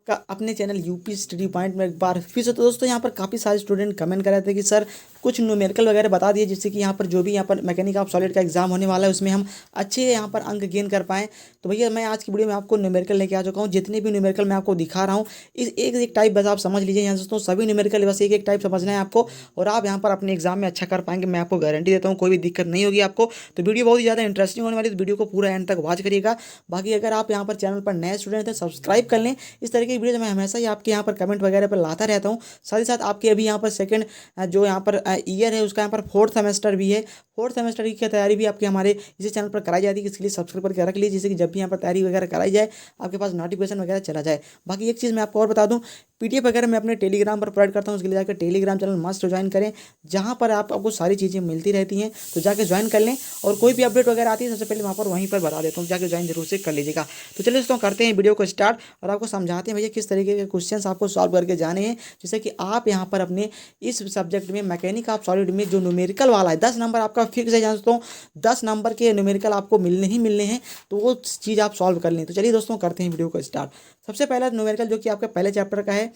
का अपने channel UP study point में एक बार फिर से। तो दोस्तों यहाँ पर काफ़ी सारे स्टूडेंट कमेंट कर रहे थे कि सर कुछ न्यूमेरिकल वगैरह बता दिए, जिससे कि यहाँ पर जो भी यहाँ पर मैकेनिक ऑफ सॉलिड का एग्जाम होने वाला है उसमें हम अच्छे यहाँ पर अंक गेन कर पाएँ। तो भैया मैं आज की वीडियो में आपको न्यूमेरिकल लेके आ चुका हूँ। जितने भी न्यूमेरिकल मैं आपको दिखा रहा हूँ इस एक एक टाइप बस आप समझ लीजिए। यहाँ दोस्तों सभी न्यूमेरिकल बस एक एक टाइप समझना है आपको, और आप यहाँ पर अपने एग्जाम में अच्छा कर पाएंगे। मैं आपको गारंटी देता हूँ, कोई भी दिक्कत नहीं होगी आपको। तो वीडियो बहुत ही ज़्यादा इंटरेस्टिंग होने वाली है, तो वीडियो को पूरा एंड तक वॉच करिएगा। बाकी अगर आप यहाँ पर चैनल पर नए स्टूडेंट हैं सब्सक्राइब कर लें। इस तरह की वीडियो मैं हमेशा ही आपके यहाँ पर कमेंट वगैरह पर लाता रहता हूँ। साथ ही साथ आपके अभी यहाँ पर सेकंड जो यहाँ पर ईयर है उसका यहाँ पर फोर्थ सेमेस्टर भी है। फोर्थ सेमेस्टर की तैयारी भी आपके हमारे इसी चैनल पर कराई जाती है, इसके लिए सब्सक्राइब करके रख लीजिए, जिससे कि जब भी यहाँ पर तैयारी वगैरह कराई जाए आपके पास नोटिफिकेशन वगैरह चला जाए। बाकी एक चीज़ मैं आपको और बता दूँ, पीडीएफ वगैरह मैं अपने टेलीग्राम पर प्रोवाइड करता हूँ, उसके लिए जाकर टेलीग्राम चैनल मस्ट ज्वाइन करें, जहाँ पर आपको सारी चीज़ें मिलती रहती हैं। तो जाकर ज्वाइन कर लें, और कोई भी अपडेट वगैरह आती है सबसे पहले वहाँ पर वहीं पर बता देता हूँ, जाकर ज्वाइन जरूर से कर लीजिएगा। तो चलिए दोस्तों करते हैं वीडियो को स्टार्ट, और आपको समझाते हैं भैया किस तरीके के क्वेश्चंस आपको सॉल्व करके जाने हैं, जिससे कि आप यहाँ पर अपने इस सब्जेक्ट में मैकेनिक ऑफ सॉलिड में जो न्यूमेरिकल वाला है 10 नंबर आपका फिक्स है। दोस्तों 10 नंबर के न्यूमेरिकल आपको मिलने ही मिलने हैं, तो वो चीज़ आप सॉल्व कर लें। तो चलिए दोस्तों करते हैं वीडियो को स्टार्ट। सबसे पहला न्यूमेरिकल जो कि आपका पहले चैप्टर का है,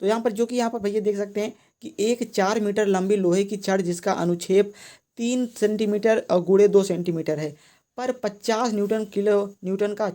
तो यहाँ पर जो कि यहाँ पर भैया देख सकते हैं कि एक 4 मीटर लंबी लोहे की छड़ जिसका अनुक्षेप 3 सेंटीमीटर और गुणे 2 सेंटीमीटर है, पर 50 न्यूटन किलो न्यूटन का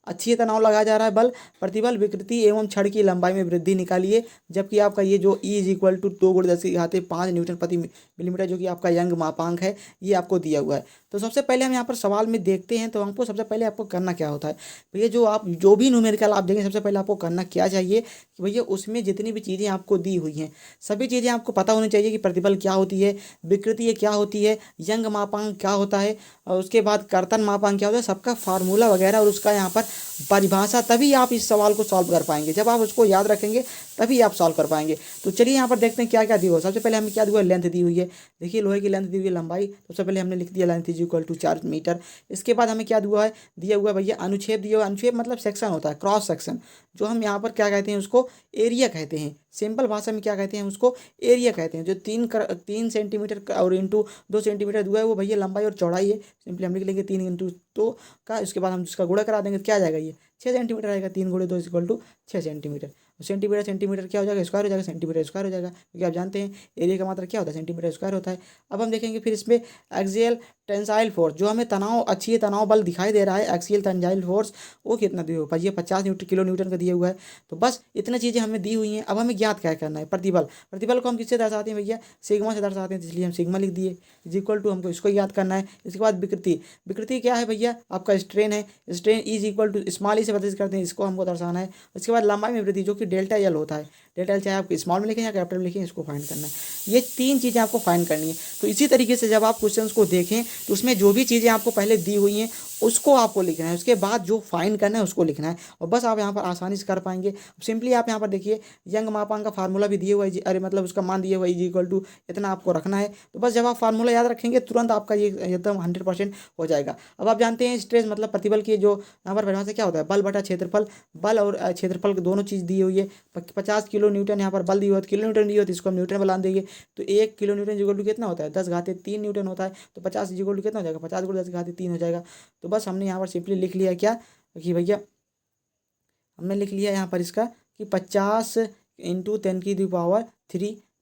अक्षीय तनाव लगाया जा रहा है। बल प्रतिबल विकृति एवं छड़ की लंबाई में वृद्धि निकालिए। जबकि आपका ये जो E is equal to 2 × 10⁵ newton प्रति मिलीमीटर जो कि आपका यंग मापांक है, ये आपको दिया हुआ है। तो सबसे पहले हम यहाँ पर सवाल में देखते हैं, तो हमको सबसे पहले आपको करना क्या होता है भैया, जो भी न्यूमेरिकल आप देखें सबसे पहले आपको करना क्या चाहिए कि भैया उसमें जितनी भी चीज़ें आपको दी हुई हैं सभी चीज़ें आपको पता होनी चाहिए कि प्रतिबल क्या होती है, विकृति क्या होती है, यंग मापांक क्या होता है, और उसके बाद कर्तन मापांक क्या होता है, सबका फार्मूला वगैरह और उसका यहाँ पर परिभाषा। तभी आप इस सवाल को सॉल्व कर पाएंगे। जब आप उसको याद रखेंगे तभी आप सॉल्व कर पाएंगे। तो चलिए यहाँ पर देखते हैं क्या क्या दिया हुआ। सबसे पहले हमें क्या दिया हुआ, लेंथ दी हुई है। देखिए लोहे की लेंथ दी हुई है, लंबाई सबसे पहले हमने लिख दिया length is equal to 4 metre. इसके बाद हमें क्या दिया हुआ है भैया, अनुच्छेद दिया हुआ। अनुच्छेद मतलब सेक्शन होता है, क्रॉस सेक्शन, जो हम यहाँ पर क्या कहते हैं उसको एरिया कहते हैं। सिंपल भाषा में क्या कहते हैं उसको, एरिया कहते हैं। जो 3 सेंटीमीटर और इंटू 2 सेंटीमीटर दिया है वो भैया लंबाई और चौड़ाई है। सिंपली हम लिख लेंगे 3 × 2 का, उसके बाद हम इसका गुणा करा देंगे, क्या आ जाएगा ये 6 सेंटीमीटर आएगा। 3 × 2 इक्वल टू 6 सेंटीमीटर। सेंटीमीटर क्या हो जाएगा, स्क्वायर हो जाएगा, सेंटीमीटर स्क्वायर हो जाएगा, क्योंकि आप जानते हैं एरिया का मात्रा क्या होता है, सेंटीमीटर स्क्वायर होता है। अब हम देखेंगे फिर इसमें एक्सियल टेंसाइल फोर्स, जो हमें अक्षीय तनाव बल दिखाई दे रहा है, एक्सियल टेंसाइल फोर्स, वो कितना दिया हुआ है, ये 50 किलो न्यूटन का दिया हुआ है। तो बस इतनी चीज़ें हमें दी हुई हैं। अब हमें ज्ञात क्या करना है, प्रतिबल को हम किससे दर्शाते हैं भैया, सिग्मा से दर्शाते हैं, इसलिए हम सिग्मा लिख दिए इज इक्वल टू, हमको इसको याद करना है। इसके बाद विकृति क्या है भैया, आपका स्ट्रेन है, strain is equal to small e से प्रदर्शित करते हैं, इसको हमको दर्शाना है। उसके बाद लंबाई में वृद्धि जो कि डेल्टा एल होता है, डेल्टा एल चाहे आप स्मॉल में लिखें या कैपिटल में लिखें, इसको फाइंड करना है। ये 3 चीज़ें आपको फाइंड करनी है। तो इसी तरीके से जब आप क्वेश्चंस को देखें तो उसमें जो भी चीज़ें आपको पहले दी हुई हैं उसको आपको लिखना है, उसके बाद जो फाइंड करना है उसको लिखना है, और बस आप यहाँ पर आसानी से कर पाएंगे। सिंपली आप यहाँ पर देखिए यंग मापांक का फार्मूला भी दिया हुआ है, अरे मतलब उसका मान दिया हुआ है इज इक्वल टू, इतना आपको रखना है। तो बस जब आप फार्मूला याद रखेंगे तुरंत आपका ये एकदम 100% हो जाएगा। अब आप जानते हैं स्ट्रेस मतलब प्रतिबल की जो यहाँ पर परिभाषा क्या होता है, बल बटा क्षेत्रफल। बल और क्षेत्रफल दोनों चीज़ दी हुई है। 50 किलो न्यूटन यहाँ पर बल दी हुआ है, किलो न्यूटन दी हुई है, तो इसको हम न्यूटन बना देंगे। तो 1 किलो न्यूटन इक्वल टू कितना होता है, 10⁻³ न्यूटन होता है। तो 50 इक्वल टू कितना हो जाएगा, 50 × 10⁻³ हो जाएगा। तो बस हमने यहाँ पर सिंपली लिख लिया क्या कि भैया हमने लिख लिया यहाँ पर इसका कि 50 × 10⁻³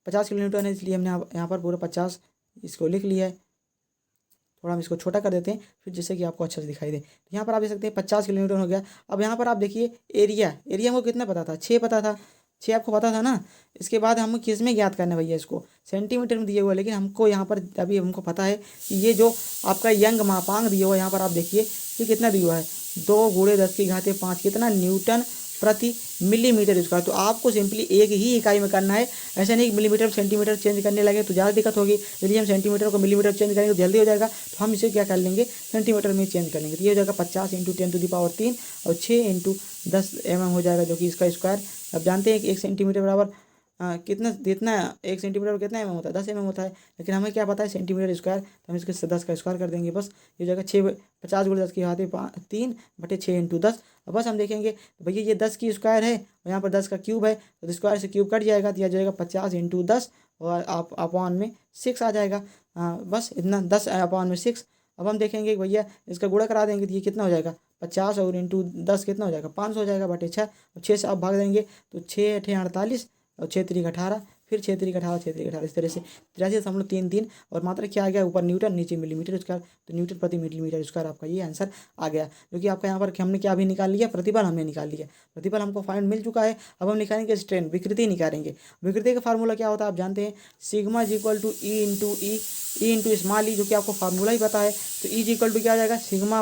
50 किलो न्यूटन है, इसलिए हमने यहाँ पर पूरा 50 इसको लिख लिया है। थोड़ा हम इसको छोटा कर देते हैं फिर, जिससे कि आपको अच्छा से दिखाई दे। तो यहाँ पर आप देख सकते हैं 50 किलो न्यूटन हो गया। अब यहाँ पर आप देखिए एरिया हमको कितना पता था, 6 पता था, 6 आपको पता था ना। इसके बाद हम किस में ज्ञात करना है भैया, इसको सेंटीमीटर में दिया हुआ है, लेकिन हमको यहाँ पर अभी हमको पता है कि ये जो आपका यंग मापांक दिया हुआ है, यहाँ पर आप देखिए ये कितना दिया हुआ है, 2 × 10⁵ कितना न्यूटन प्रति मिलीमीटर स्क्वायर। तो आपको सिंपली एक ही इकाई में करना है, ऐसा नहीं कि मिलीमीटर सेंटीमीटर चेंज करने लगे तो ज़्यादा दिक्कत होगी। यदि हम सेंटीमीटर को मिलीमीटर चेंज करेंगे तो जल्दी हो जाएगा, तो हम इसे क्या कर लेंगे, सेंटीमीटर में चेंज कर लेंगे। तो ये हो जाएगा 50 × 10⁻³ और 6 × 10 mm हो जाएगा, जो कि इसका स्क्वायर। अब जानते हैं कि 1 सेंटीमीटर बराबर कितना 1 सेंटीमीटर कितना mm होता है, 10 mm होता है, लेकिन हमें क्या पता है सेंटीमीटर स्क्वायर, तो हम इसके 10 का स्क्वायर कर देंगे। बस ये जगह 50 × 10⁻³ 3/6 × 10। अब बस हम देखेंगे तो भैया ये 10 की स्क्वायर है और यहाँ पर 10 का क्यूब है, तो स्क्वायर से क्यूब कट जाएगा, तो यह जाएगा 50 × 10 और आप अपॉन में 6 आ जाएगा। बस इतना 10 अपॉन में 6। अब हम देखेंगे भैया इसका गुणा करा देंगे तो ये कितना हो जाएगा, 50 और इंटू 10 कितना हो जाएगा 500 हो जाएगा बटे 6। 6 से आप भाग देंगे तो 6 अठे 48 और 6 3 18, फिर 6 3 18, 6 3 18, इस तरह से 83.33। और मात्रा क्या आ गया, ऊपर न्यूटन नीचे मिलीमीटर स्क्वायर, तो न्यूटन प्रति मिलीमीटर स्क्वायर आपका ये आंसर आ गया। जो कि आपका यहाँ पर हमने क्या भी निकाल लिया, प्रतिबल हमने निकाल लिया, प्रतिबल हमको फाइंड मिल चुका है। अब हम निकालेंगे स्ट्रेन, विकृति निकालेंगे। विकृति का फार्मूला क्या होता है आप जानते हैं, sigma is equal to e into small e, जो कि आपको फार्मूला ही पता है। तो ई इज इक्वल टू क्या आ जाएगा, सिग्मा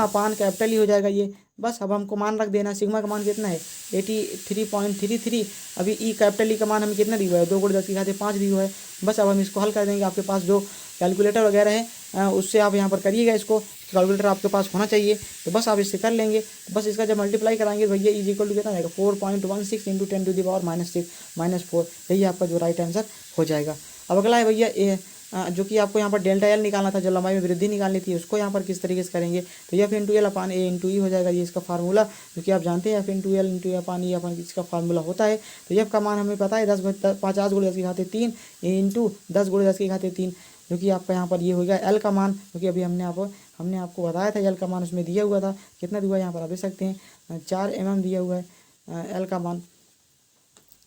अपान कैपिटल ही हो जाएगा ये। बस अब हमको मान रख देना, सिग्मा का मान कितना है 83.33। अभी ई कैपिटल ई का मान हमें कितना दिया हुआ है, 2 गुणे 10 की घात 5 दिया हुआ है। बस अब हम इसको हल कर देंगे। आपके पास जो कैलकुलेटर वगैरह है उससे आप यहाँ पर करिएगा, इसको कैलकुलेटर आपके पास होना चाहिए। तो बस आप इससे कर लेंगे। तो बस इसका जब मल्टीप्लाई कराएंगे तो भैया इज इक्वल टू कितना आएगा 4.16 इंटू 10⁻⁻6 यही आपका जो राइट आंसर हो जाएगा। अब अगला है भैया जो कि आपको यहाँ पर डेल्टा एल निकालना था, जो लंबाई में वृद्धि निकालनी थी, उसको यहाँ पर किस तरीके से करेंगे। तो एफ इंटू एल अपान ए इंटू ई हो जाएगा, ये इसका फार्मूला, जो कि आप जानते हैं एफ इंटू एल इंटू अपान ई अपान इसका फार्मूला होता है। तो एफ का मान हमें पता है 50 गुणे 10 की घाते 3 इंटू 10 गुणे 10 की घाते 3, जो कि आपका यहाँ पर ये हो गया एल का मान, जो कि अभी हमने आपको बताया था एल का मान उसमें दिया हुआ था। कितना दिया हुआ है यहाँ पर आप देख सकते हैं 4 mm दिया हुआ है एल का मान,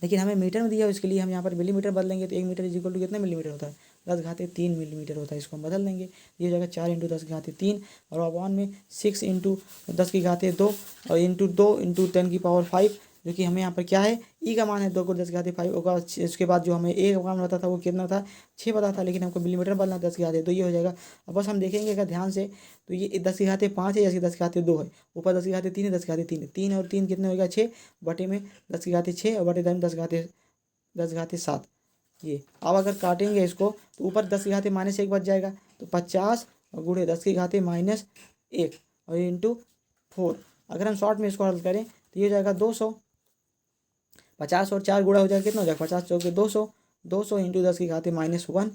लेकिन हमें मीटर में दिया है, इसके लिए हम यहाँ पर मिलीमीटर बदलेंगे। तो 1 मीटर इज इक्वल टू कितने मिलीमीटर होता है 10 घाते 3 मिलीमीटर होता है। इसको हम बदल देंगे, ये हो जाएगा 4 इंटू 10 की घाते 3 और अपॉन में 6 इंटू 10 की घाते 2 और इंटू 2 इंटू 10 की पावर 5, जो कि हमें यहाँ पर क्या है ई का मान है 2 को 10 की घाते 5 होगा। उसके बाद जो हमें ए का मान पता था वो कितना था 6 पता था, लेकिन हमको मिलीमीटर बदलना 10 की घाते 2 ये हो जाएगा। अब बस हम देखेंगे अगर ध्यान से, तो ये 10 की घाते 5 है, जैसे 10 की घाते 2 है, ऊपर 10 की घाते 3 है, 10 की घाते 3 है, 3 और 3 कितने हो गया 6 बटे में 10 की घाते 6 और बटे 10 घाते 7 ये। अब अगर काटेंगे इसको तो ऊपर 10 की घाते -1 बच जाएगा, तो 50 और गुणे 10 की घाते -1 और इंटू 4। अगर हम शॉर्ट में इसको हल करें तो ये हो जाएगा 200। 50 और 4 गुणा हो जाएगा कितना हो जाएगा 50 चौके 200, 200 इंटू 10 की घाते -1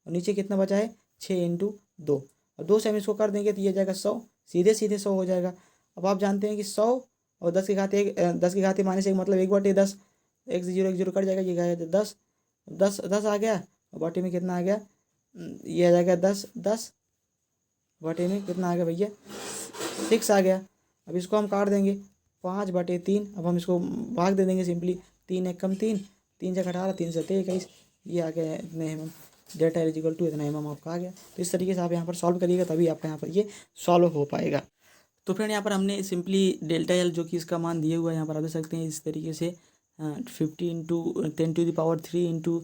और नीचे कितना बचा है 6 इंटू 2 और 2 से हम इसको कर देंगे तो ये जाएगा 100, सीधे 100 हो जाएगा। अब आप जानते हैं कि 100 और 10 की घाते 10 की घाते -1 मतलब 1/10, 1 से 0 1 0 कट जाएगा, ये गया 10 आ गया और बटे में कितना आ गया, ये आ जाएगा 10 बटे में कितना आ गया भैया 6 आ गया। अब इसको हम काट देंगे 5/3। अब हम इसको भाग दे देंगे सिंपली, 3 1 कम 3, 3 से 18, 3 से 21, ये आ गया इतने mm, delta L equal to इतना mm आपका आ गया। तो इस तरीके से आप यहाँ पर सॉल्व करिएगा, तभी आपका यहाँ पर ये सॉल्व हो पाएगा। तो फ्रेंड यहाँ पर हमने सिंपली डेल्टा एल जो कि इसका मान दिया हुआ है यहाँ पर आप देख सकते हैं इस तरीके से 50 इंटू 10⁻³ इंटू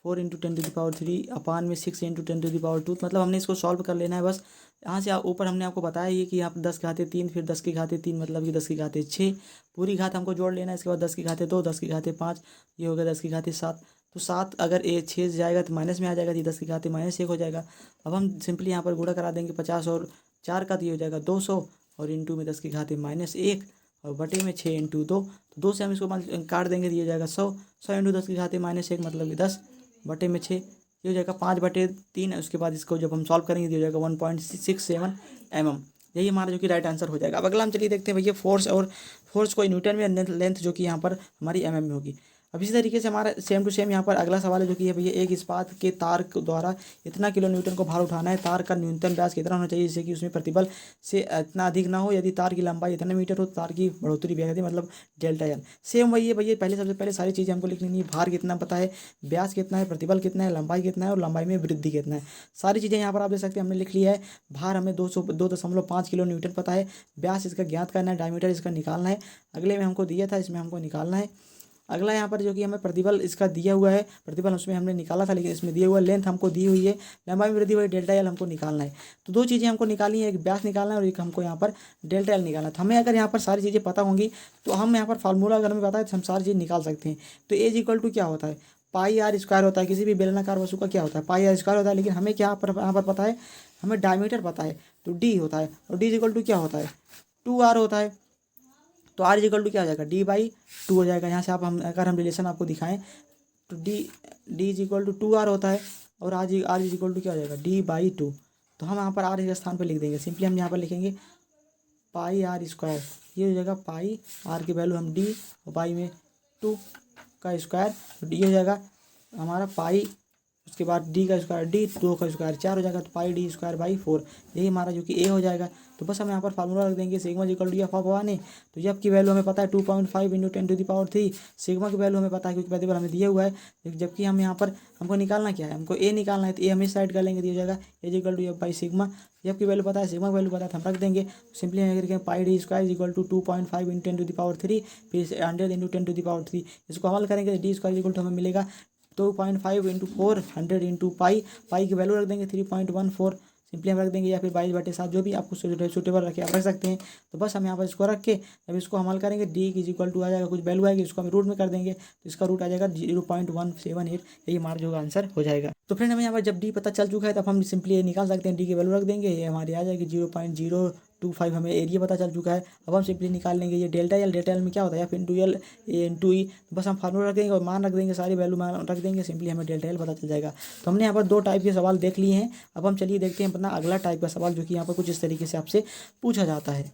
4 इंटू 10⁻³ अपान में 6 इंटू 10⁻², मतलब हमने इसको सॉल्व कर लेना है। बस यहाँ से ऊपर हमने आपको बताया ये कि यहाँ पर 10 की घाते 3, फिर 10 की घाते 3 मतलब कि 10 की घाते 6 पूरी घात हमको जोड़ लेना है। इसके बाद 10 की घाते 2, 10 की घाते 5, ये हो गया 10 की घाते 7। तो 7 अगर 6 जाएगा तो माइनस में आ जाएगा, तो 10 की घाते -1 हो जाएगा। अब हम सिंपली यहाँ पर गुणा करा देंगे 50 और 4 का, तो ये हो जाएगा 200 और इंटू में 10 की घाते -1 और बटे में 6 इंटू 2, तो 2 से हम इसको काट देंगे, दिया जाएगा 100 इंटू 10 की घाते -1 मतलब कि 10 बटे में 6, ये हो जाएगा 5/3। उसके बाद इसको जब हम सॉल्व करेंगे दिया जाएगा 1.67 mm, यही हमारा जो कि राइट आंसर हो जाएगा। अब अगला हम चलिए देखते हैं भैया फोर्स को न्यूटन में, लेंथ जो कि यहाँ पर हमारी mm में होगी। अब इसी तरीके से हमारा सेम टू सेम यहाँ पर अगला सवाल है, जो कि है भैया एक इस्पात के तार द्वारा इतना किलो न्यूटन को भार उठाना है, तार का न्यूनतम व्यास कितना होना चाहिए जिससे कि उसमें प्रतिबल से इतना अधिक ना हो। यदि तार की लंबाई इतने मीटर हो तो तार की बढ़ोतरी व्यास मतलब डेल्टा एल। सेम वही है भैया, पहले सबसे पहले सारी चीज़ें हमको लिख लेनी है, भार कितना पता है, व्यास कितना है, प्रतिबल कितना है, लंबाई कितना है और लंबाई में वृद्धि कितना है, सारी चीज़ें यहाँ पर आप देख सकते हैं हमने लिख लिया है। भार हमें 202.5 किलो न्यूटन पता है, व्यास इसका ज्ञात करना है, डायमीटर इसका निकालना है, अगले में हमको दिया था इसमें हमको निकालना है। अगला यहाँ पर जो कि हमें प्रतिबल इसका दिया हुआ है, प्रतिबल उसमें हमने निकाला था लेकिन इसमें दिया हुआ है, लेंथ हमको दी हुई है, लंबाई में वृद्धि हुई, डेल्टा एल हमको निकालना है। तो 2 चीज़ें हमको निकालनी है, एक व्यास निकालना है और एक हमको यहाँ पर डेल्टा एल निकालना है। तो हमें अगर यहाँ पर सारी चीज़ें पता होंगी तो हम यहाँ पर फार्मूला अगर हमें पता है तो हम सारी चीज़ निकाल सकते हैं। तो एज इक्वल टू क्या होता है पाई आर स्क्वायर होता है, किसी भी बेलनाकार वस्तु का क्या होता है पाई आर स्क्वायर होता है, लेकिन हमें क्या यहाँ पर पता है, हमें डायमीटर पता है तो डी होता है, और डी इक्वल टू क्या होता है 2r होता है। तो आर इक्वल टू क्या हो जाएगा d/2 हो जाएगा। यहाँ से आप अगर हम रिलेशन आपको दिखाएं तो D is equal to 2r होता है और आर इज इक्वल टू क्या हो जाएगा d/2। तो हम यहाँ पर आर के स्थान पर लिख देंगे, सिंपली हम यहाँ पर लिखेंगे पाई आर स्क्वायर, ये हो जाएगा पाई आर की वैल्यू हम d और पाई में 2 का स्क्वायर, तो डी हो जाएगा हमारा पाई उसके बाद डी का स्क्वायर डी, 2 का स्क्वायर 4 हो जाएगा, तो पाई डी स्क्वायर बाई 4, यही हमारा जो कि ए हो जाएगा। तो बस हम यहाँ पर फार्मूला रख देंगे sigma equal to F of 1 है। तो एफ की वैल्यू हमें पता है 2.5 × 10⁻³ सिग्मा की वैल्यू हमें पता है क्योंकि प्रतिबल हमें दिया हुआ है, जबकि हम यहाँ पर हमको निकालना क्या है, हमको ए निकालना है, तो ए हम इस साइड कर लेंगे, दिया जाएगा A equal to F by sigma. F की वैल्यू पता है, सिग्मा की वैल्यू पता है, तो हम रख देंगे। सिंपली हम करके पाई डी स्क्वायर इक्वल टू 2.5 × 10⁻³ फिर 100 × 10⁻³, इसको हल करेंगे डी स्क्वायर इक्वल टू हमें मिलेगा 2.5 × 4 100 × पाई की वैल्यू रख देंगे 3.14, सिंपली हम रख देंगे, या फिर 22/7 जो भी आपको सूटेबल रखे आप रख सकते हैं। तो बस हम यहाँ पर इसको रख के जब इसको हम हल करेंगे डी की इक्वल टू आ जाएगा, कुछ वैल्यू आएगी, इसको हम रूट में कर देंगे, तो इसका रूट आ जाएगा 0.178, यही हमारा जो आंसर हो जाएगा। तो फ्रेंड हमें यहाँ पर जब डी पता चल चुका है तब हम सिंपली ये निकाल सकते हैं, डी की वैल्यू रख देंगे, ये हमारी आ जाएगी 0.025, हमें एरिया पता चल चुका है। अब हम सिंपली निकाल लेंगे ये डेल्टा एल में क्या होता है F into L A into e, बस हम फार्मूला रख देंगे और मान रख देंगे, सारी वैल्यू मान रख देंगे, सिंपली हमें डेल्टा एल पता चल जाएगा। तो हमने यहाँ पर 2 टाइप के सवाल देख लिए हैं। अब हम चलिए देखते हैं अपना अगला टाइप का सवाल, जो कि यहाँ पर कुछ इस तरीके से आपसे पूछा जाता है।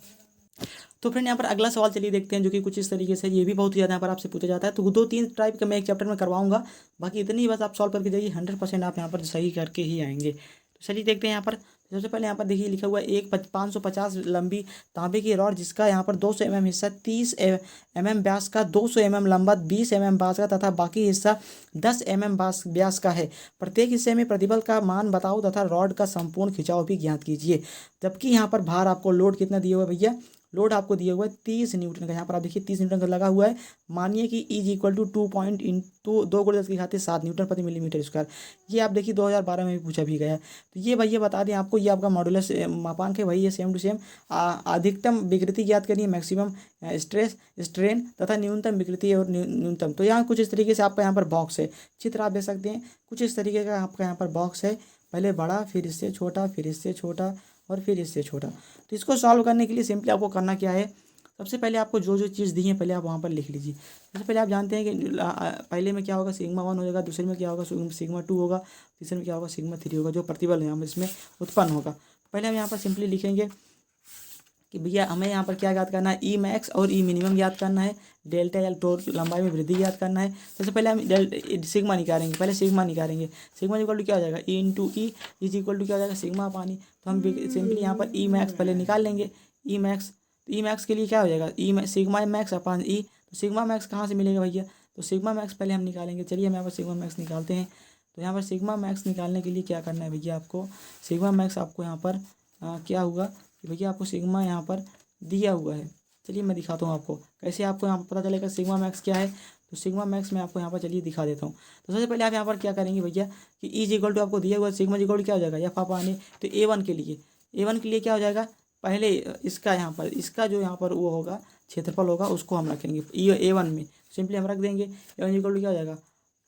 तो फ्रेंड यहाँ पर अगला सवाल चलिए देखते हैं, जो कि कुछ इस तरीके से, ये भी बहुत ज़्यादा यहाँ पर आपसे पूछा जाता है। तो 2-3 टाइप का मैं एक चैप्टर में करवाऊंगा, बाकी इतनी ही बस आप सॉल्व करके जाइए, 100% आप यहाँ पर सही करके ही आएंगे। तो चलिए देखते हैं यहाँ पर। सबसे पहले यहाँ पर देखिए लिखा हुआ है एक 550 लंबी तांबे की रॉड जिसका यहाँ पर 200 mm हिस्सा 30 mm व्यास का, 200 mm लंबा, 20 mm व्यास का तथा बाकी हिस्सा 10 mm व्यास का है। प्रत्येक हिस्से में प्रतिबल का मान बताओ तथा रॉड का संपूर्ण खिंचाव भी ज्ञात कीजिए। जबकि यहाँ पर भार आपको लोड कितना दिया हुआ है भैया, लोड आपको दिया हुआ है 30 न्यूटन का, यहाँ पर आप देखिए 30 न्यूटन का लगा हुआ है। मानिए कि इज इक्वल टू 2 × 10⁻⁷ न्यूटन प्रति मिलीमीटर स्क्वायर, ये आप देखिए 2012 में भी पूछा भी गया है। तो ये भैया बता दें आपको, ये आपका मॉडुलस मापांक है, वही है सेम टू सेम। अधिकतम विकृति ज्ञात करिए, मैक्सिमम स्ट्रेस स्ट्रेन तथा न्यूनतम विकृति और न्यूनतम। तो यहाँ कुछ इस तरीके से आपका यहाँ पर बॉक्स है, चित्र आप देख सकते हैं, कुछ इस तरीके का आपका यहाँ पर बॉक्स है, पहले बड़ा फिर इससे छोटा फिर इससे छोटा और फिर इससे छोटा। तो इसको सॉल्व करने के लिए सिंपली आपको करना क्या है, सबसे पहले आपको जो जो चीज़ दी है पहले आप वहाँ पर लिख लीजिए। सबसे पहले आप जानते हैं कि पहले में क्या होगा, सिग्मा 1 हो जाएगा, दूसरे में क्या होगा सिग्मा 2 होगा, तीसरे में क्या होगा सिग्मा 3 होगा, जो प्रतिबल है हम इसमें उत्पन्न होगा। पहले हम यहाँ पर सिंपली लिखेंगे कि भैया हमें यहाँ पर क्या याद करना है, ई मैक्स और ई मिनिमम याद करना है, डेल्टा एल तो लंबाई में वृद्धि याद करना है। सबसे पहले हम सिग्मा निकालेंगे, पहले सिग्मा निकालेंगे, सिग्मा इक्वल टू क्या हो जाएगा E into E is equal to क्या हो जाएगा सिग्मा पानी। तो हम सिंपली यहाँ पर ई मैक्स पहले निकाल लेंगे, ई मैक्स, तो ई मैक्स के लिए क्या हो जाएगा सिग्मा मैक्स अपान ई। तो सिग्मा मैक्स कहाँ से मिलेगा भैया, तो सिग्मा मैक्स पहले हम निकालेंगे। चलिए हम यहाँ पर सिग्मा मैक्स निकालते हैं। तो यहाँ पर सिग्मा मैक्स निकालने के लिए क्या करना है भैया, आपको सिग्मा मैक्स आपको यहाँ पर क्या हुआ कि भैया आपको सिग्मा यहाँ पर दिया हुआ है। चलिए मैं दिखाता हूँ आपको कैसे आपको यहाँ पर पता चलेगा सिग्मा मैक्स क्या है। तो सिग्मा मैक्स मैं आपको यहाँ पर चलिए दिखा देता हूँ। तो सबसे पहले आप यहाँ पर क्या करेंगे भैया कि इज इक्वल टू आपको दिया हुआ सिग्मा इक्वल टू क्या हो जाएगा एफ आप आने। तो A1 के लिए क्या हो जाएगा, पहले इसका यहाँ पर इसका जो यहाँ पर वो होगा क्षेत्रफल होगा उसको हम रखेंगे A1 में, सिंपली हम रख देंगे A1 इक्वल टू क्या हो जाएगा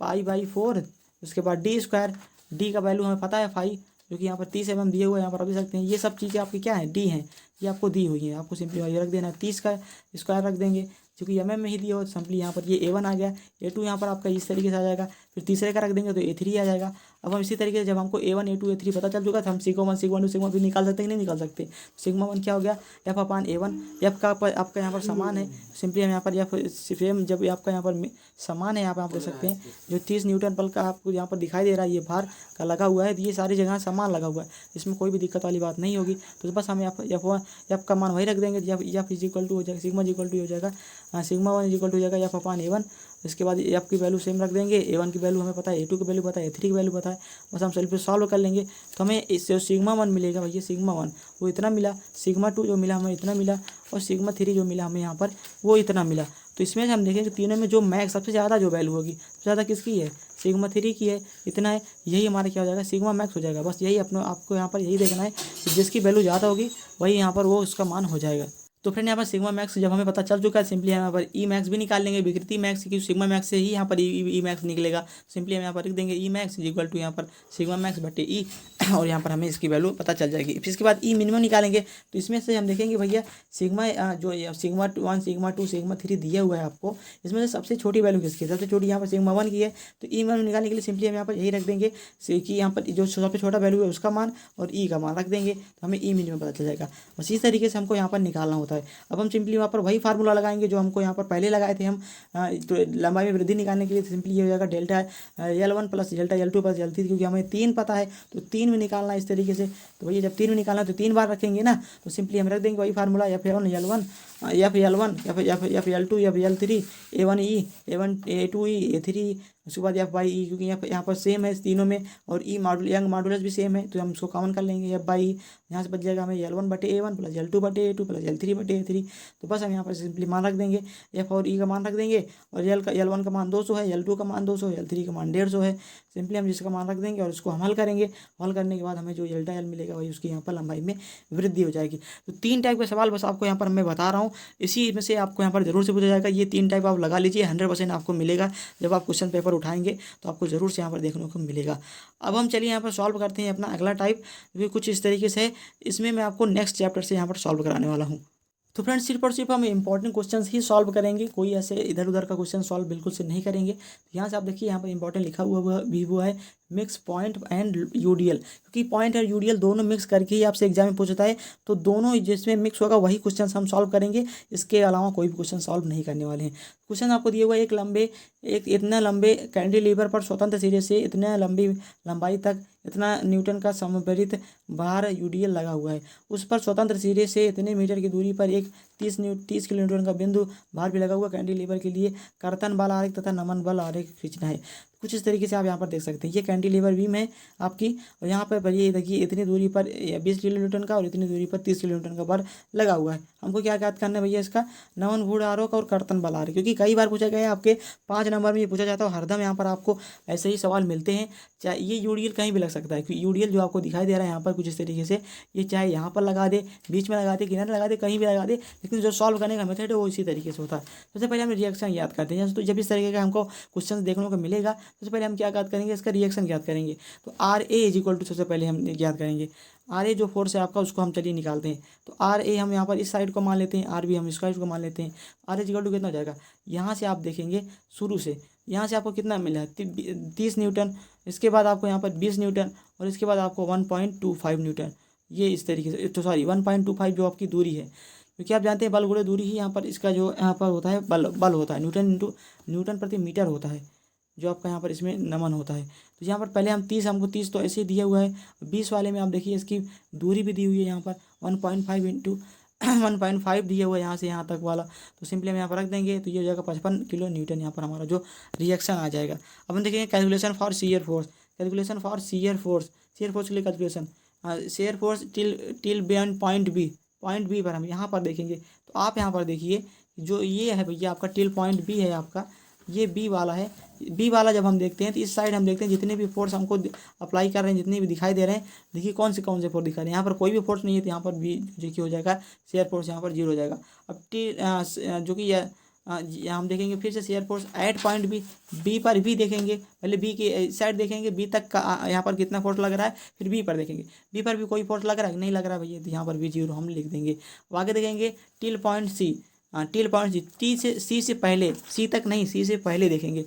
π/4। उसके बाद डी स्क्वायर, डी का वैल्यू हमें पता है 5, जो कि यहाँ पर 30 mm दिए हुए हैं, यहाँ पर रख सकते हैं। ये सब चीज़ें आपकी क्या है डी हैं, ये आपको दी हुई है, आपको सिंपली ये रख देना है। 30 का स्क्वायर रख देंगे क्योंकि mm में ही दिया हो, सिंपली यहाँ पर ये A1 आ गया। A2 यहाँ पर आपका इस तरीके से आ जाएगा, फिर तीसरे का रख देंगे तो A3 आ जाएगा। अब हम इसी तरीके से जब हमको A1 A2 A3 पता चल चुका था, हम सिग्मा 1 सिग्मा 2 सिग्मा 3 निकाल सकते हैं कि नहीं निकाल सकते। सिग्मा 1 क्या हो गया एफ अपान A1, एफ का आपका यहाँ पर समान है, सिंपली हम यहाँ पर एफ सेम जब आपका यहाँ पर समान है, यहाँ पर आप देख सकते हैं जो 30 न्यूटन बल का आपको यहाँ पर दिखाई दे रहा है, ये भार का लगा हुआ है, ये सारी जगह समान लगा हुआ है, इसमें कोई भी दिक्कत वाली बात नहीं होगी। तो बस हम एफ का मान वही रख देंगे, एफ इज इक्वल टू हो जाएगा सिग्मा इक्वल टू हो जाएगा सिग्मा 1 इक्वल टू हो जाएगा एफ अपान A1। इसके बाद एफ की वैल्यू सेम रख देंगे, A1 की वैल्यू हमें पता है, A2 की वैल्यू पता है, A3 की वैल्यू पता है, बस हम सेल्फ सॉल्व कर लेंगे। तो हमें इससे सिग्मा 1 मिलेगा भैया, सिग्मा 1 वो इतना मिला, सिग्मा 2 जो मिला हमें इतना मिला, और सिग्मा 3 जो मिला हमें यहाँ पर वो इतना मिला। तो इसमें हम देखेंगे तीनों में जो मैक्स सबसे ज़्यादा जो वैल्यू होगी सबसे ज़्यादा किसकी है, सिग्मा 3 की है, इतना है, यही हमारा क्या हो जाएगा सिग्मा मैक्स हो जाएगा। बस यही अपने आपको यहाँ पर यही देखना है कि जिसकी वैल्यू ज़्यादा होगी वही यहाँ पर वो उसका मान हो जाएगा। तो फ्रेंड यहाँ पर सिग्मा मैक्स जब हमें पता चल चुका है, सिंपली हम यहाँ पर ई मैक्स भी निकाल लेंगे, विकृति मैक्स की सिग्मा मैक्स से ही यहाँ पर ई मैक्स निकलेगा। सिंपली हम यहाँ पर लिख देंगे ई मैक्स इक्वल टू यहाँ पर सिग्मा मैक्स बटे ई, और यहाँ पर हमें इसकी वैल्यू पता चल जाएगी। फिर इसके बाद ई मिनिमम निकालेंगे, तो इसमें से हम देखेंगे भैया सिग्मा जो सिग्मा 1 सिग्मा 2 सिग्मा 3 दिया हुआ है आपको, इसमें से सबसे छोटी वैल्यू किसकी है, सबसे छोटी यहाँ पर सिग्मा 1 की है। तो ई मिनिमम निकालने के लिए सिंपली हम यहाँ पर यही रख देंगे कि यहाँ पर जो सबसे छोटा वैल्यू है उसका मान और ई का मान रख देंगे, तो हमें ई मिनिमम पता चल जाएगा। बस इस तरीके से हमको यहाँ पर निकालना होता है। होता है। अब हम सिंपली वहाँ पर वही फार्मूला लगाएंगे जो हमको यहाँ पर पहले लगाए थे हम तो लंबाई में वृद्धि निकालने के लिए। सिंपली ये हो जाएगा delta L1 plus delta L2 plus L3, क्योंकि हमें 3 पता है तो 3 में निकालना है इस तरीके से। तो भैया जब 3 में निकालना है तो 3 बार रखेंगे ना, तो सिंपली हम रख देंगे वही formula F1 L1 F L1 F L2 F L3 A1E A1 A2E A3, उसके बाद F/E, क्योंकि यहाँ पर सेम है तीनों में, और ई मॉडुल यंग मॉडुलस भी सेम है तो हम उसको कॉमन कर लेंगे F/E। यहाँ से बच जाएगा हमें L1/A1 plus L2/A2 plus L3/A3। तो बस हम यहाँ पर सिंपली मान रख देंगे, F और E का मान रख देंगे, और L1 का मान 200 है, L2 का मान 200 है, L3 का मान 150 है। सिंपली हम जिसका मान रख देंगे और उसको हम हल करेंगे। हल करने के बाद हमें जो डेल्टा L मिलेगा वही उसकी यहाँ पर लंबाई में वृद्धि हो जाएगी। तो 3 टाइप के सवाल बस आपको यहाँ पर मैं बता रहा हूँ, इसी में से आपको यहाँ पर जरूर से पूछा जाएगा। ये 3 टाइप आप लगा लीजिए, 100% आपको मिलेगा। जब आप क्वेश्चन पेपर उठाएंगे तो आपको ज़रूर से यहाँ पर देखने को मिलेगा। अब हम चलिए यहाँ पर सॉल्व करते हैं अपना अगला टाइप, भी कुछ इस तरीके से है। इसमें मैं आपको नेक्स्ट चैप्टर से यहाँ पर सॉल्व कराने वाला हूँ। तो फ्रेंड्स सिर्फ और सिर्फ हम इंपॉर्टेंट क्वेश्चंस ही सॉल्व करेंगे, कोई ऐसे इधर उधर का क्वेश्चन सॉल्व बिल्कुल से नहीं करेंगे। तो यहाँ से आप देखिए यहाँ पर इंपॉर्टेंट लिखा हुआ भी वो है मिक्स पॉइंट एंड यूडीएल, क्योंकि पॉइंट और यूडीएल दोनों मिक्स करके ही आपसे एग्जाम में पूछता है। तो दोनों जिसमें मिक्स होगा वही क्वेश्चन हम सॉल्व करेंगे, इसके अलावा कोई भी क्वेश्चन सॉल्व नहीं करने वाले हैं। क्वेश्चन आपको दिया हुआ है एक इतना लंबे कैंटिलीवर पर स्वतंत्र सिरे से इतने लंबी लंबाई तक इतना न्यूटन का समवर्धित भार यूडीएल लगा हुआ है। उस पर स्वतंत्र सिरे से इतने मीटर की दूरी पर एक 30 किलो न्यूटन का बिंदु भार भी लगा हुआ कैंटिलीवर के लिए कर्तन बल आरेख तथा नमन बल आरेख खींचना है। कुछ इस तरीके से आप यहाँ पर देख सकते हैं, ये कैंटिलीवर बीम है आपकी, और यहाँ पर ये देखिए इतनी दूरी पर 20 किलो न्यूटन का और इतनी दूरी पर 30 किलो न्यूटन का भार लगा हुआ है। हमको क्या ज्ञात करना है भैया, इसका नमन घूर्ण आरोख और कर्तन बल आरेख, क्योंकि कई बार पूछा गया है आपके 5 नंबर में ये पूछा जाता है। हरदम यहाँ पर आपको ऐसे ही सवाल मिलते हैं, चाहे ये यूडीएल कहीं भी लग सकता है, क्योंकि यूडीएल जो आपको दिखाई दे रहा है यहाँ पर कुछ इस तरीके से, ये चाहे यहाँ पर लगा दे, बीच में लगा दे, किनारे लगा दे, कहीं भी लगा दे, लेकिन जो सॉल्व करने का मेथड है वो इसी तरीके से होता है। सबसे पहले हम रिएक्शन याद करते हैं। तो जब इस तरीके का हमको क्वेश्चन देखने को मिलेगा, सबसे पहले हम क्या याद करेंगे, इसका रिएक्शन याद करेंगे। तो RA सबसे पहले हम याद करेंगे, RA जो फोर्स है आपका उसको हम चलिए निकालते हैं। तो RA हम यहाँ पर इस साइड को मान लेते हैं, RB हम इस साइड को मान लेते हैं। RA कितना हो जाएगा, यहाँ से आप देखेंगे शुरू से, यहाँ से आपको कितना मिला है 30 न्यूटन, इसके बाद आपको यहाँ पर 20 न्यूटन, और इसके बाद आपको 1.25 न्यूटन। ये इस तरीके से, तो सॉरी 1.25 जो आपकी दूरी है, क्योंकि आप जानते हैं बल गुणे दूरी ही यहाँ पर इसका जो यहाँ पर होता है बल होता है, न्यूटन प्रति मीटर होता है जो आपका यहाँ पर इसमें नमन होता है। तो यहाँ पर पहले हम 30, हमको 30 तो ऐसे ही दिया हुआ है। 20 वाले में आप देखिए इसकी दूरी भी दी हुई है, यहाँ पर 1.5 इंटू 1.5 दिया हुआ है यहाँ से यहाँ तक वाला। तो सिंपली हम यहाँ पर रख देंगे, तो ये हो जाएगा 55 किलो न्यूटन यहाँ पर हमारा जो रिएक्शन आ जाएगा। अब हम देखेंगे calculation for shear force, shear force के लिए calculation, shear force till beyond point B पर हम यहाँ पर देखेंगे। तो आप यहाँ पर देखिए जो ये है भैया आपका टिल पॉइंट बी है आपका, ये बी वाला है। बी वाला जब हम देखते हैं तो इस साइड हम देखते हैं जितने भी फोर्स हमको अप्लाई कर रहे हैं, जितने भी दिखाई दे रहे हैं, देखिए कौन से फोर्स दिखा रहे हैं। यहाँ पर कोई भी फोर्स नहीं है तो यहाँ पर बी जो कि हो जाएगा शेयर फोर्स यहाँ पर 0 हो जाएगा। अब जो कि हम देखेंगे फिर से shear force at point B पर भी देखेंगे, पहले बी की साइड देखेंगे, बी तक का यहाँ पर कितना फोर्स लग रहा है, फिर बी पर देखेंगे, बी पर भी कोई फोर्स लग रहा है नहीं लग रहा है भैया, तो यहाँ पर भी 0 हम लिख देंगे। अब आगे देखेंगे टिल पॉइंट सी, टी से सी से पहले, सी तक नहीं, सी से पहले देखेंगे।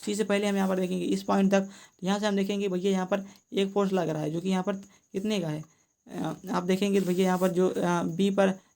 सी से पहले हम यहाँ पर देखेंगे इस पॉइंट तक, तो यहाँ से हम देखेंगे भैया यहाँ पर एक फोर्स लग रहा है जो कि यहाँ पर कितने का है, आप देखेंगे तो भैया यहाँ पर जो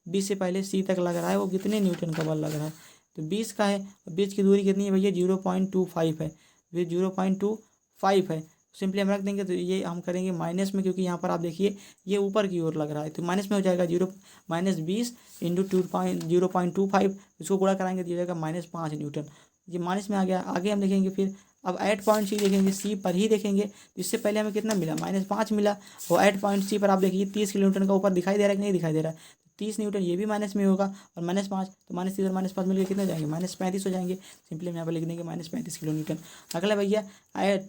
बी से पहले सी तक लग रहा है वो कितने न्यूटन का बल लग रहा है, तो 20 का है। और 20 की दूरी कितनी है भैया 0.25 है, ये 0.25 है। सिंपली हम रख देंगे, तो ये हम करेंगे माइनस में, क्योंकि यहाँ पर आप देखिए ये ऊपर की ओर लग रहा है, तो माइनस में हो जाएगा 20 इंटू 0.25, इसको गुणा कराएंगे तो ये जाएगा -5 न्यूटन, ये माइनस में आ गया। आगे हम देखेंगे फिर, अब एट पॉइंट सी देखेंगे, सी पर ही देखेंगे, तो इससे पहले हमें कितना मिला -5 मिला, और एट पॉइंट सी पर आप देखिए 30 किलो न्यूटन का ऊपर दिखाई दे रहा है कि नहीं दिखाई दे रहा है, 30 न्यूटन ये भी माइनस में होगा, और -5 तो -30 और -5 मिलकर कितने जाएंगे -35 हो जाएंगे। सिंपली हम यहाँ पर लिख देंगे -35 किलो न्यूटन। अगला भैया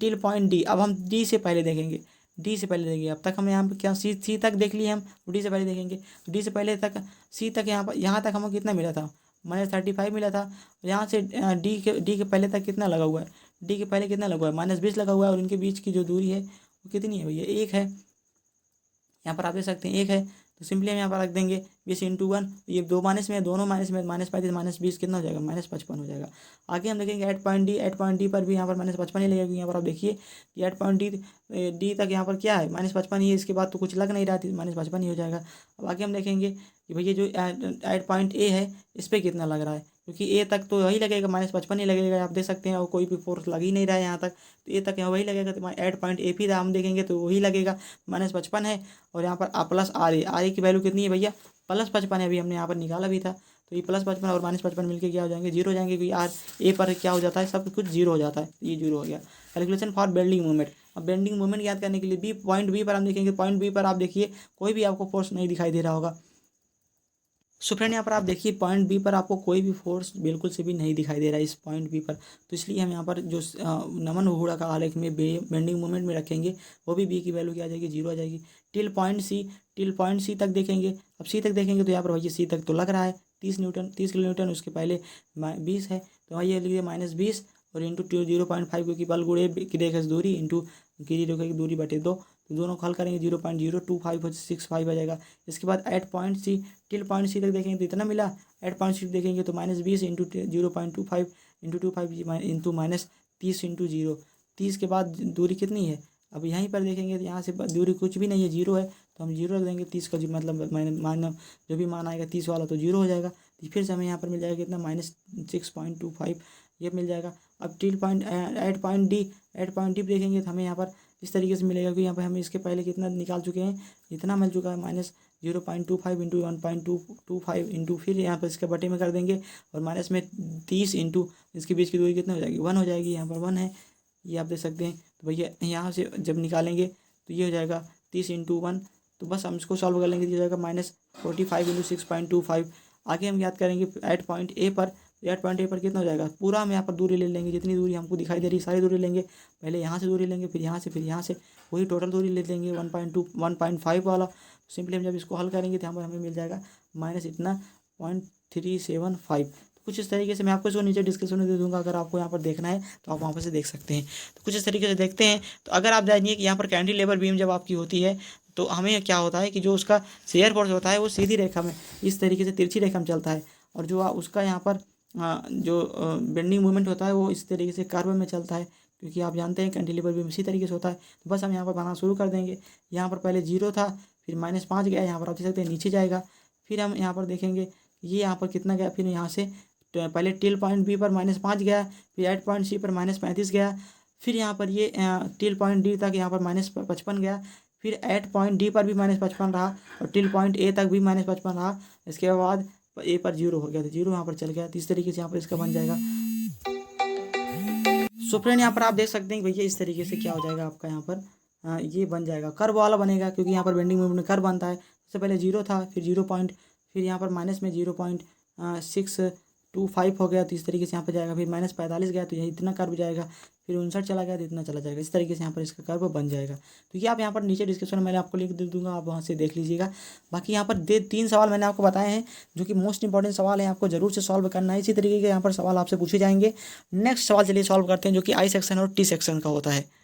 टिल पॉइंट डी, अब हम डी से पहले देखेंगे, अब तक हम यहाँ पर क्या सी तक देख लिए हम, डी से पहले देखेंगे, डी से पहले तक सी तक यहाँ तक हमें कितना मिला था -35 मिला था। यहाँ से डी के पहले तक कितना लगा हुआ है, डी के पहले कितना लगा हुआ है -20 लगा हुआ है, और इनके बीच की जो दूरी है वो कितनी है भैया 1 है, यहाँ पर आप देख सकते हैं 1 है। तो सिंपली हम यहाँ पर रख देंगे 20 × 1, ये दो माइनस में, दोनों माइनस में, -35 -20 कितना हो जाएगा, -55 हो जाएगा। आगे हम देखेंगे एट पॉइंट डी पर भी यहाँ पर -55 ही लगेगा, यहाँ पर आप देखिए कि एट पॉइंट डी तक यहाँ पर क्या है, -55 ही है, इसके बाद तो कुछ लग नहीं रहा थी, -55 ही हो जाएगा। अब आगे हम देखेंगे कि भैया जो एट पॉइंट ए है इस पर कितना लग रहा है, क्योंकि ए तक तो वही लगेगा, -55 ही लगेगा, आप देख सकते हैं, और कोई भी फोर्स लग ही नहीं रहा है यहाँ तक, तो ए तक यहाँ वही लगेगा। तो एट पॉइंट ए भी हम देखेंगे तो वही लगेगा, -55 है, और यहाँ पर प्लस आर ए की वैल्यू कितनी है भैया, +55 है, अभी हमने यहाँ पर निकाला भी था। तो ये +55 और -55 मिलकर क्या हो जाएंगे, 0 हो जाएंगे, क्योंकि आर ए पर क्या हो जाता है, सब कुछ 0 हो जाता है, ये 0 हो गया। कैलकुलेशन फॉर बेंडिंग मूवमेंट, अब बेंडिंग मूवमेंट याद करने के लिए पॉइंट बी पर हम देखेंगे, पॉइंट बी पर आप देखिए कोई भी आपको फोर्स नहीं दिखाई दे रहा होगा। सो फ्रेंड यहाँ पर आप देखिए पॉइंट बी पर आपको कोई भी फोर्स बिल्कुल से भी नहीं दिखाई दे रहा है इस पॉइंट बी पर, तो इसलिए हम यहाँ पर जो नमन हुड़ा का आलेख में बेंडिंग मोमेंट में रखेंगे, वो भी बी की वैल्यू क्या आ जाएगी, 0 आ जाएगी। टिल पॉइंट सी तक देखेंगे, अब सी तक देखेंगे तो यहाँ पर भैया सी तक तो लग रहा है 30 किलो न्यूटन, उसके पहले 20 है, तो वहाँ ये लिखिए -20 और इंटू 0.5, क्योंकि बल गुणे की रेखा से दूरी इंटू गिरी रेखा की दूरी बटे 2, तो दोनों को हल करेंगे 0.02565 आ जाएगा। इसके बाद at point C, till point C तक देखेंगे तो इतना मिला, एट पॉइंट सी देखेंगे तो -20 इंटू 0.25 इंटू 25 इंटू -30 इंटू 0, 30 के बाद दूरी कितनी है, अब यहीं पर देखेंगे तो यहाँ से दूरी कुछ भी नहीं है, 0 है, तो हम 0 रख देंगे। 30 का मतलब मान जो भी मान आएगा 30 वाला तो 0 हो जाएगा, तो फिर से हमें यहाँ पर मिल जाएगा कितना, -6.25 ये मिल जाएगा। अब till point at point D देखेंगे तो हमें यहाँ पर इस तरीके से मिलेगा, कि यहाँ पर हम इसके पहले कितना निकाल चुके हैं, इतना मिल चुका है, -0.25 इंटू 1.25 इंटू, फिर यहाँ पर इसके बटे में कर देंगे, और माइनस में 30 इंटू इसके बीच की दूरी कितनी हो जाएगी, 1 हो जाएगी, यहाँ पर 1 है, ये आप देख सकते हैं। तो भैया यहाँ से जब निकालेंगे तो ये हो जाएगा 30 इंटू 1, तो बस हम इसको सॉल्व कर लेंगे, तो ये हो जाएगा -45 इंटू 6.25। आगे हम याद करेंगे एट पॉइंट ए पर, एट पॉइंट ए पर कितना हो जाएगा, पूरा हम यहाँ पर दूरी ले लेंगे, जितनी दूरी हमको दिखाई दे रही है सारी दूरी लेंगे, पहले यहाँ से दूरी लेंगे, फिर यहाँ से, फिर यहाँ से, वही टोटल दूरी ले लेंगे 1.5 वाला। सिंपली हम जब इसको हल करेंगे तो यहाँ पर हमें मिल जाएगा माइनस इतना 0.375। तो कुछ इस तरीके से मैं आपको इसको नीचे डिस्क्रिप्शन में दे दूंगा, अगर आपको यहाँ पर देखना है तो आप वहाँ पर से देख सकते हैं। तो कुछ इस तरीके से देखते हैं। तो अगर आप जानिए कि यहाँ पर कैंटिलीवर बीम जब आपकी होती है तो हमें क्या होता है कि जो उसका शेयर फोर्स होता है वो सीधी रेखा में इस तरीके से तिरछी रेखा में चलता है, और जो उसका यहाँ पर जो बेंडिंग मूवमेंट होता है वो इस तरीके से कर्व में चलता है, क्योंकि आप जानते हैं कैंटिलीवर बीम इसी तरीके से होता है। तो बस हम यहाँ पर बनाना शुरू कर देंगे। यहाँ पर पहले 0 था, फिर -5 गया, यहाँ पर आप देख सकते हैं नीचे जाएगा। फिर हम यहाँ पर देखेंगे ये यहाँ पर कितना गया, फिर यहाँ से पहले टिल पॉइंट बी पर -5 गया, फिर एट पॉइंट सी पर -35 गया, फिर यहाँ पर ये टिल पॉइंट डी तक यहाँ पर -55 गया, फिर एट पॉइंट डी पर भी -55 रहा, और टिल पॉइंट ए तक भी -55 रहा। इसके बाद ए पर 0 हो गया, तो 0 यहाँ पर चल गया। तो इस तरीके से यहाँ पर इसका बन जाएगा। सो फ्रेंड यहाँ पर आप देख सकते हैं भैया इस तरीके से क्या हो जाएगा आपका यहाँ पर ये बन जाएगा, कर्व वाला बनेगा, क्योंकि यहाँ पर बेंडिंग मूवमेंट में कर्व बनता है। सबसे पहले 0 था, फिर 0 पॉइंट, फिर यहाँ पर माइनस में 0.625 हो गया, तो इस तरीके से यहाँ पर जाएगा। फिर -45 गया तो यही इतना कर्व जाएगा, फिर 59 चला गया तो इतना चला जाएगा। इस तरीके से यहाँ पर इसका कर्व बन जाएगा। तो ये आप यहाँ पर नीचे डिस्क्रिप्शन में मैंने आपको लिंक दे दूंगा, आप वहाँ से देख लीजिएगा। बाकी यहाँ पर 3 सवाल मैंने आपको बताए हैं जो कि मोस्ट इंपॉर्टेंट सवाल है, आपको जरूर से सॉल्व करना है। इसी तरीके के यहाँ पर सवाल आपसे पूछे जाएंगे। नेक्स्ट सवाल चलिए सॉल्व करते हैं, जो कि आई सेक्शन और टी सेक्शन का होता है।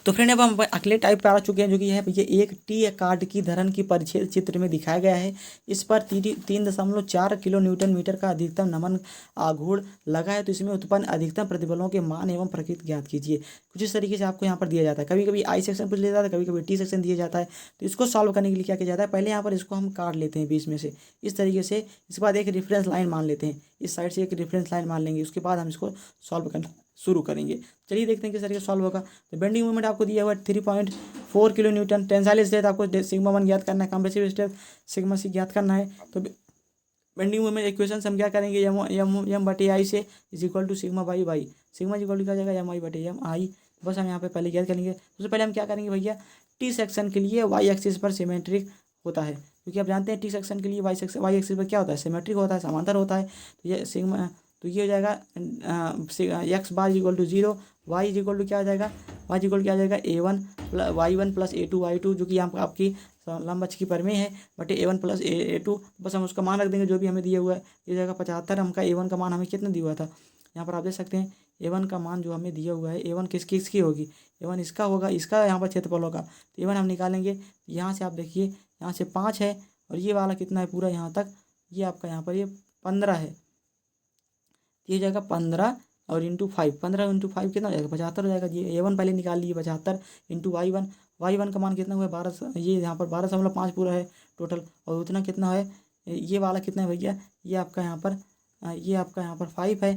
तो फ्रेंड अब हम अगले टाइप पर आ चुके हैं, जो कि है भैया एक टी कार्ड की धरन की परिच्छेद चित्र में दिखाया गया है। इस पर 3.4 किलो न्यूटन मीटर का अधिकतम नमन आघूर्ण लगा है। तो इसमें उत्पन्न अधिकतम प्रतिबलों के मान एवं प्रकृति ज्ञात कीजिए। कुछ इस तरीके से आपको यहाँ पर दिया जाता है। कभी कभी आई सेक्शन पूछ लिया जाता है, कभी कभी टी सेक्शन दिया जाता है। तो इसको सॉल्व करने के लिए क्या किया जाता है, पहले यहाँ पर इसको हम काट लेते हैं बीच में से इस तरीके से। इसके बाद एक रेफरेंस लाइन मान लेते हैं, इस साइड से एक रेफरेंस लाइन मान लेंगे। उसके बाद हम इसको सॉल्व करना शुरू करेंगे। चलिए देखते हैं किस तरीके से सॉल्व होगा। तो बेंडिंग मूवमेंट आपको दिया हुआ है 3.4 किलो न्यूटन। टेंसाइल स्ट्रेंथ आपको सिग्मा 1 ज्ञात करना है, कंप्रेसिव स्ट्रेंथ सिग्मा सी ज्ञात करना है। तो बेंडिंग मूवमेंट इक्वेशन हम क्या करेंगे, एम बटे आई से is equal to sigma by Y. Sigma is equal to क्या जाएगा, एम आई बटे एम आई। बस हम यहाँ पे पहले ज्ञात करेंगे। सबसे पहले हम क्या करेंगे भैया, टी सेक्शन के लिए वाई एक्सिस पर सिमेट्रिक होता है, क्योंकि आप जानते हैं टी सेक्शन के लिए वाई एक्सिस पर क्या होता है, सिमेट्रिक होता है, समांतर होता है। तो ये सिग्मा, तो ये हो जाएगा x bar equal to 0, Y equal to क्या हो जाएगा, वाई इक्वल क्या हो जाएगा A1 y1 plus A2 y2, जो कि आपकी लंब अक्ष की परिमेय है, बटे A1 प्लस A2। बस हम उसका मान रख देंगे जो भी हमें दिया हुआ है। ये जाएगा 75। हमका A1 का मान हमें कितना दिया हुआ था, यहाँ पर आप देख सकते हैं A1 का मान जो हमें दिया हुआ है, A1 किसकी होगी, A1 इसका होगा, इसका यहाँ पर क्षेत्रफल होगा। तो A1 हम निकालेंगे। यहाँ से आप देखिए, यहाँ से 5 है और ये वाला कितना है पूरा यहाँ तक, ये आपका यहाँ पर ये 15 है, ये हो जाएगा 15 और इंटू 5, 15 इंटू 5 कितना हो जाएगा 75 हो जाएगा। ये A1 पहले निकाल लिए, 75 इंटू Y1 का मान कितना हुआ 12, ये यहाँ पर 12.5 पूरा है टोटल, और उतना कितना है, ये वाला कितना है भैया, ये आपका यहाँ पर 5 है,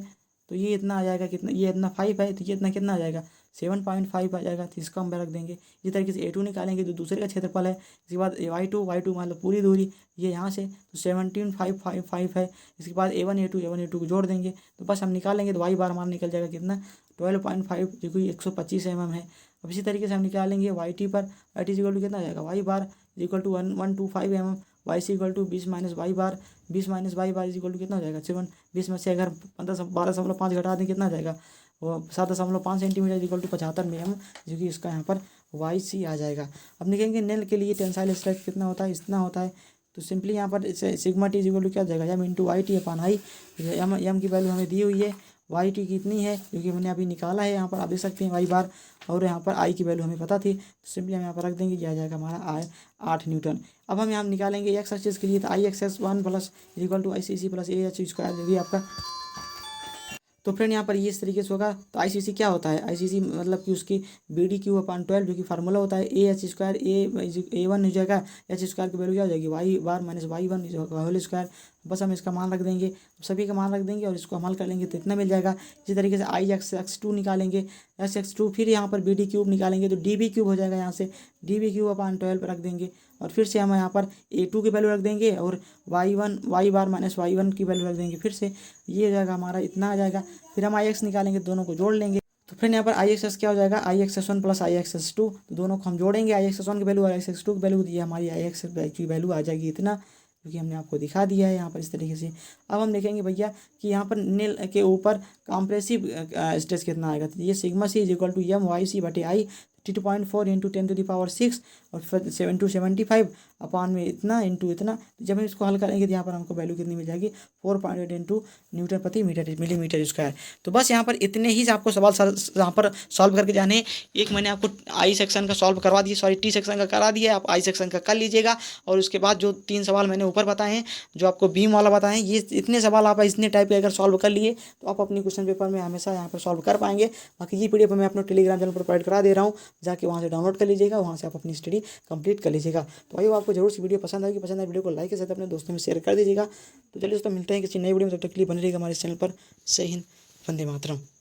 तो ये इतना आ जाएगा कितना, ये इतना 5 है, तो ये इतना कितना आ जाएगा 7.5 आ जाएगा। तो इसका हम रख देंगे। इसी तरीके से A2 निकालेंगे जो दूसरे का क्षेत्रफल है। इसके बाद Y2 मतलब पूरी दूरी ये यहाँ से, तो 17.5 है। इसके बाद A1 A2 को जोड़ देंगे, तो बस हम निकालेंगे तो Y बार मान निकल जाएगा कितना 12.5, जो कि 125 mm है। अब इसी तरीके से हम निकालेंगे YT पर, YT इक्वल टू कितना आ जाएगा, Y bar equal to 125 mm, YC equal to 20 minus Y bar, 20 minus Y bar equal to कितना हो जाएगा 7, 20 में से अगर 12.5 घटा दें कितना आ जाएगा, वो 7.5 सेंटीमीटर इक्वल टू 75 mm, जो कि इसका यहाँ पर YC आ जाएगा। अब निकलेंगे नेल के लिए टेंसाइल स्ट्रेंथ कितना होता है, इतना होता है। तो सिंपली यहाँ पर सिग्मा T इक्वल टू क्या आ जाएगा, M इंटू YT अपन आई, M की वैल्यू हमें दी हुई है, YT कितनी है जो कि मैंने अभी निकाला है, यहाँ पर आप देख सकते हैं Y बार, और यहाँ पर I की वैल्यू हमें पता थी, तो सिंपली हम यहाँ पर रख देंगे, ये आ जाएगा हमारा 8 न्यूटन। अब हम यहाँ निकालेंगे एक्स एक्सिस के लिए, तो IXS1 plus equal to ICC plus AH square, जो भी आपका। तो फ्रेंड यहाँ पर ये इस तरीके से होगा। तो ICC क्या होता है, ICC मतलब कि उसकी BD/12 जो कि फार्मूला होता है AH स्क्वायर, A1 हो जाएगा, H स्क्वायर की वैल्यू क्या हो जाएगी Y बार माइनस Y1 होल स्क्वायर। बस हम इसका मान रख देंगे, सभी का मान रख देंगे और इसको हल कर लेंगे तो इतना मिल जाएगा। इसी तरीके से IXX2 निकालेंगे, SX2 फिर यहाँ पर BD³ निकालेंगे तो DB³ हो जाएगा, यहाँ से DB³/12 रख देंगे, और फिर से हम यहाँ पर A2 की वैल्यू रख देंगे और Y बार माइनस Y1 की वैल्यू रख देंगे, फिर से ये हो जाएगा हमारा इतना आ जाएगा। फिर हम IX निकालेंगे, दोनों को जोड़ लेंगे। तो फिर यहाँ पर IXS क्या हो जाएगा, IXS1 प्लस IXS2, तो दोनों को हम जोड़ेंगे, IXS1 की वैल्यू और IXS2 की वैल्यू, ये हमारी IXS की वैल्यू आ जाएगी इतना, क्योंकि हमने आपको दिखा दिया है यहाँ पर इस तरीके से। अब हम देखेंगे भैया कि यहाँ पर नेल के ऊपर कॉम्प्रेसिव स्ट्रेस कितना आएगा, तो ये sigma C is equal to M/YC/I 32.4 into 10⁶ और फिर 7/75 अपान में इतना इंटू इतना। तो जब हम इसको हल करेंगे तो यहाँ पर हमको वैल्यू कितनी मिल जाएगी 4.8 इंटू न्यूटन प्रति मिलीमीटर स्क्वायर। तो बस यहाँ पर इतने ही आपको सवाल यहाँ पर सॉल्व करके जाने। एक मैंने आपको I सेक्शन का सॉल्व करवा दिया, सॉरी T सेक्शन का करा दिया, आप I सेक्शन का कर लीजिएगा। और उसके बाद जो 3 सवाल मैंने ऊपर बताए हैं, जो आपको बीम वाला बताए हैं, ये इतने सवाल आप इतने टाइप के अगर सॉल्व कर लिए तो आप अपनी क्वेश्चन पेपर में हमेशा यहाँ पर सॉल्व कर पाएंगे। बाकी ये PDF मैं अपने टेलीग्राम चैनल पर प्रोवाइड करा दे रहा हूँ, जाके वहाँ से डाउनलोड कर लीजिएगा, वहाँ से आप अपनी स्टडी कंप्लीट कर लीजिएगा। तो आइए आपको जरूर से वीडियो पसंद आएगी, पसंद आए वीडियो को लाइक के साथ अपने दोस्तों में शेयर कर दीजिएगा। तो चलिए दोस्तों मिलते हैं किसी नई वीडियो में, तब तक के लिए बने रहिएगा हमारे चैनल पर। जय हिंद, वंदे मातरम।